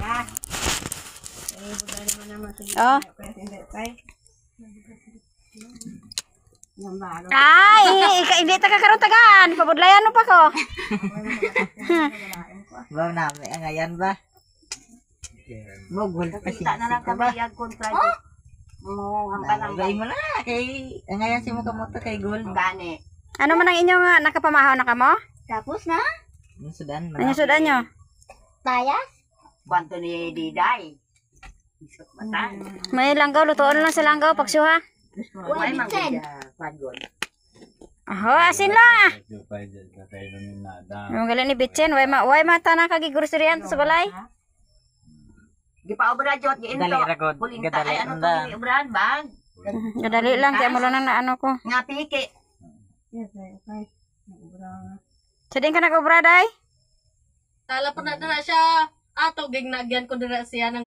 Oh. Ay, hindi ta kakaroon tagaan. Pabudlayan mo pa ko. Ba na, may angayan ba? Mogol kasi. Kita na lang kami yung kontra. Mo hanggang Nagay mo na kay angayan si mo kamoto kay Gold. gani. Ano man ang inyong nakapamahaw na kamo? Tapos na? Sudan Ano sudan nyo? Tayas? Kwanto ni Diday. Isot mata. May langgaw, lutuan lang sa langgaw, pagsuha. Uy, Vincent. Pagod. Oh, asin lang. Yung galing ni Bitchen, way mata na kagigurusirian sa balay. Di pa obra jot gi into. Dali ragod, Pulinta gadali ay ano to anda. ni obran bag. Gadali lang, kaya mo lang na ano ko. Nga piki. Sa din ka nag-obra, day? Tala po na siya. Ato, gignagyan ko na siya ng